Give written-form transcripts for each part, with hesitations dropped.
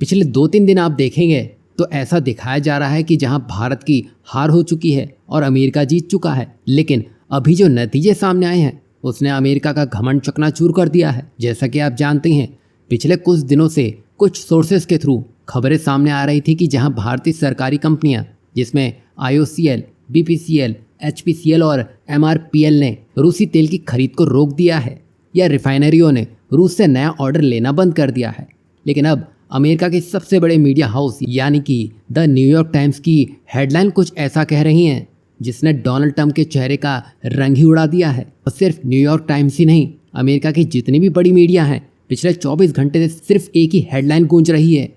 पिछले 2-3 दिन आप देखेंगे तो ऐसा दिखाया जा रहा है कि जहां भारत की हार हो चुकी है और अमेरिका जीत चुका है, लेकिन अभी जो नतीजे सामने आए हैं उसने अमेरिका का घमंड चकनाचूर कर दिया है। जैसा कि आप जानते हैं, पिछले कुछ दिनों से कुछ सोर्सेस के थ्रू खबरें सामने आ रही थी कि जहां भारतीय सरकारी कंपनियां जिसमें IOCL, BPCL, HPCL और MRPL ने रूसी तेल की खरीद को रोक दिया है या रिफाइनरियों ने रूस से नया ऑर्डर लेना बंद कर दिया है। लेकिन अब अमेरिका के सबसे बड़े मीडिया हाउस यानी कि द न्यूयॉर्क टाइम्स की हेडलाइन कुछ ऐसा कह रही हैं जिसने डोनाल्ड ट्रंप के चेहरे का रंग ही उड़ा दिया है। और सिर्फ न्यूयॉर्क टाइम्स ही नहीं, अमेरिका की जितनी भी बड़ी मीडिया हैं पिछले 24 घंटे से सिर्फ एक ही हेडलाइन गूंज रही है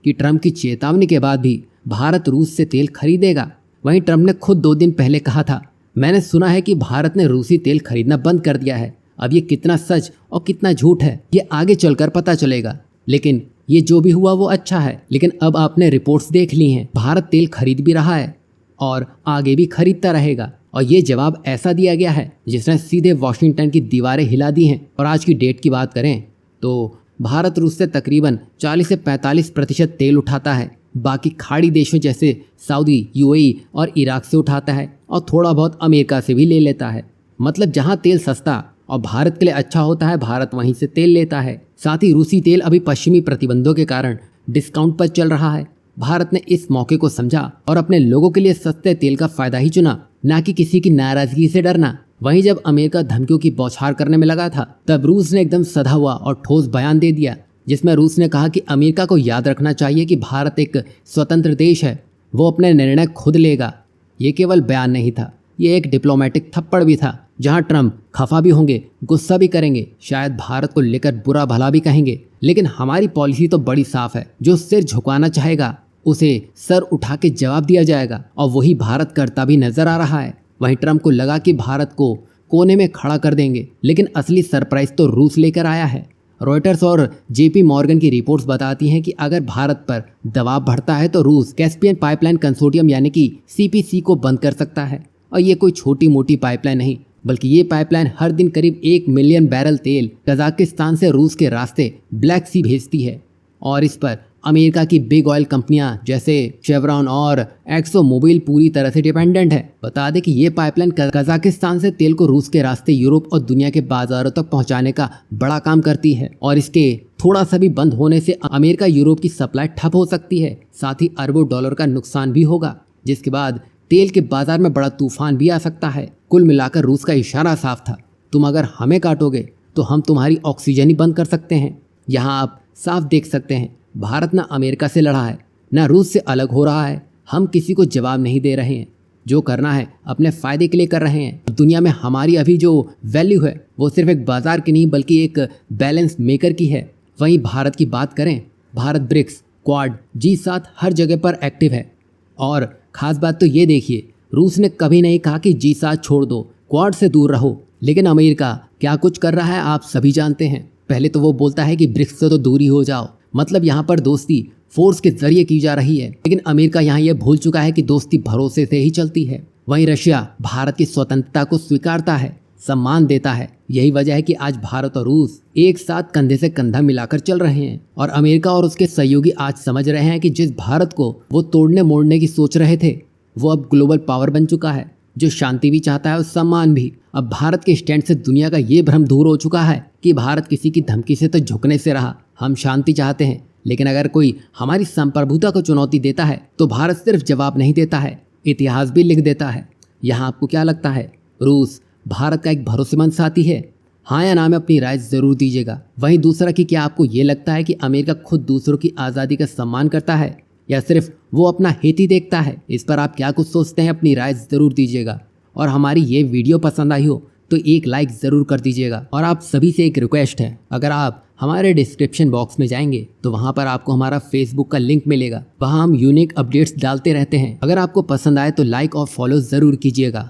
कि ट्रंप की चेतावनी के बाद भी भारत रूस से तेल खरीदेगा। वहीं ट्रंप ने खुद 2 दिन पहले कहा था, मैंने सुना है कि भारत ने रूसी तेल खरीदना बंद कर दिया है। अब ये कितना सच और कितना झूठ है ये आगे चलकर पता चलेगा, लेकिन ये जो भी हुआ वो अच्छा है। लेकिन अब आपने रिपोर्ट्स देख ली हैं, भारत तेल खरीद भी रहा है और आगे भी खरीदता रहेगा। और ये जवाब ऐसा दिया गया है जिसने सीधे वॉशिंगटन की दीवारें हिला दी हैं। और आज की डेट की बात करें तो भारत रूस से तकरीबन 40 से 45% तेल उठाता है। बाकी खाड़ी देशों जैसे सऊदी, UAE और इराक से उठाता है और थोड़ा बहुत अमेरिका से भी ले लेता है। मतलब जहां तेल सस्ता और भारत के लिए अच्छा होता है, भारत वहीं से तेल लेता है। साथ ही रूसी तेल अभी पश्चिमी प्रतिबंधों के कारण डिस्काउंट पर चल रहा है। भारत ने इस मौके को समझा और अपने लोगों के लिए सस्ते तेल का फायदा ही चुना, ना कि किसी की नाराजगी से डरना। वहीं जब अमेरिका धमकियों की बौछार करने में लगा था, तब रूस ने एकदम सधा हुआ और ठोस बयान दे दिया, जिसमें रूस ने कहा कि अमेरिका को याद रखना चाहिए कि भारत एक स्वतंत्र देश है, वो अपने निर्णय खुद लेगा। ये केवल बयान नहीं था, ये एक डिप्लोमेटिक थप्पड़ भी था, जहां ट्रंप खफा भी होंगे, गुस्सा भी करेंगे, शायद भारत को लेकर बुरा भला भी कहेंगे, लेकिन हमारी पॉलिसी तो बड़ी साफ है। जो सिर झुकाना चाहेगा उसे सर उठा के जवाब दिया जाएगा, और वही भारत करता भी नजर आ रहा है। वहीं ट्रंप को लगा कि भारत को कोने में खड़ा कर देंगे, लेकिन असली सरप्राइज तो रूस लेकर आया है। रॉयटर्स और JP मॉर्गन की रिपोर्ट्स बताती हैं कि अगर भारत पर दबाव बढ़ता है तो रूस कैस्पियन पाइपलाइन कंसोर्टियम यानी कि CPC को बंद कर सकता है। और ये कोई छोटी मोटी पाइपलाइन नहीं, बल्कि ये पाइपलाइन हर दिन करीब 1 मिलियन बैरल तेल कजाकिस्तान से रूस के रास्ते ब्लैक सी भेजती है। और इस पर अमेरिका की बिग ऑयल कंपनियां जैसे शेवरॉन और एक्सो मोबिल पूरी तरह से डिपेंडेंट है। बता दें कि ये पाइपलाइन कजाकिस्तान से तेल को रूस के रास्ते यूरोप और दुनिया के बाजारों तक पहुंचाने का बड़ा काम करती है। और इसके थोड़ा सा भी बंद होने से अमेरिका यूरोप की सप्लाई ठप हो सकती है, साथ ही अरबों डॉलर का नुकसान भी होगा, जिसके बाद तेल के बाजार में बड़ा तूफान भी आ सकता है। कुल मिलाकर रूस का इशारा साफ था, तुम अगर हमें काटोगे तो हम तुम्हारी ऑक्सीजन ही बंद कर सकते हैं। यहाँ आप साफ देख सकते हैं, भारत ना अमेरिका से लड़ा है, ना रूस से अलग हो रहा है। हम किसी को जवाब नहीं दे रहे हैं, जो करना है अपने फ़ायदे के लिए कर रहे हैं। दुनिया में हमारी अभी जो वैल्यू है वो सिर्फ एक बाजार की नहीं बल्कि एक बैलेंस मेकर की है। वहीं भारत की बात करें, भारत ब्रिक्स, क्वाड, G7 हर जगह पर एक्टिव है। और ख़ास बात तो ये देखिए, रूस ने कभी नहीं कहा कि G7 छोड़ दो, क्वाड से दूर रहो। लेकिन अमेरिका क्या कुछ कर रहा है आप सभी जानते हैं। पहले तो वो बोलता है कि ब्रिक्स से तो दूरी हो जाओ, मतलब यहाँ पर दोस्ती फोर्स के जरिए की जा रही है। लेकिन अमेरिका यहाँ ये भूल चुका है कि दोस्ती भरोसे से ही चलती है। वहीं रशिया भारत की स्वतंत्रता को स्वीकारता है, सम्मान देता है। यही वजह है कि आज भारत और रूस एक साथ कंधे से कंधा मिलाकर चल रहे हैं। और अमेरिका और उसके सहयोगी आज समझ रहे हैं कि जिस भारत को वो तोड़ने मोड़ने की सोच रहे थे, वो अब ग्लोबल पावर बन चुका है, जो शांति भी चाहता है और सम्मान भी। अब भारत के स्टैंड से दुनिया का ये भ्रम दूर हो चुका है कि भारत किसी की धमकी से तो झुकने से रहा। हम शांति चाहते हैं, लेकिन अगर कोई हमारी संप्रभुता को चुनौती देता है तो भारत सिर्फ जवाब नहीं देता है, इतिहास भी लिख देता है। यहाँ आपको क्या लगता है, रूस भारत का एक भरोसेमंद साथी है? हाँ या ना में अपनी राय जरूर दीजिएगा। वहीं दूसरा कि क्या आपको ये लगता है कि अमेरिका खुद दूसरों की आज़ादी का सम्मान करता है या सिर्फ वो अपना हित ही देखता है? इस पर आप क्या कुछ सोचते हैं, अपनी राय ज़रूर दीजिएगा। और हमारी ये वीडियो पसंद आई हो तो एक लाइक ज़रूर कर दीजिएगा। और आप सभी से एक रिक्वेस्ट है, अगर आप हमारे डिस्क्रिप्शन बॉक्स में जाएंगे तो वहाँ पर आपको हमारा फेसबुक का लिंक मिलेगा। वहाँ हम यूनिक अपडेट्स डालते रहते हैं। अगर आपको पसंद आए तो लाइक और फॉलो ज़रूर कीजिएगा।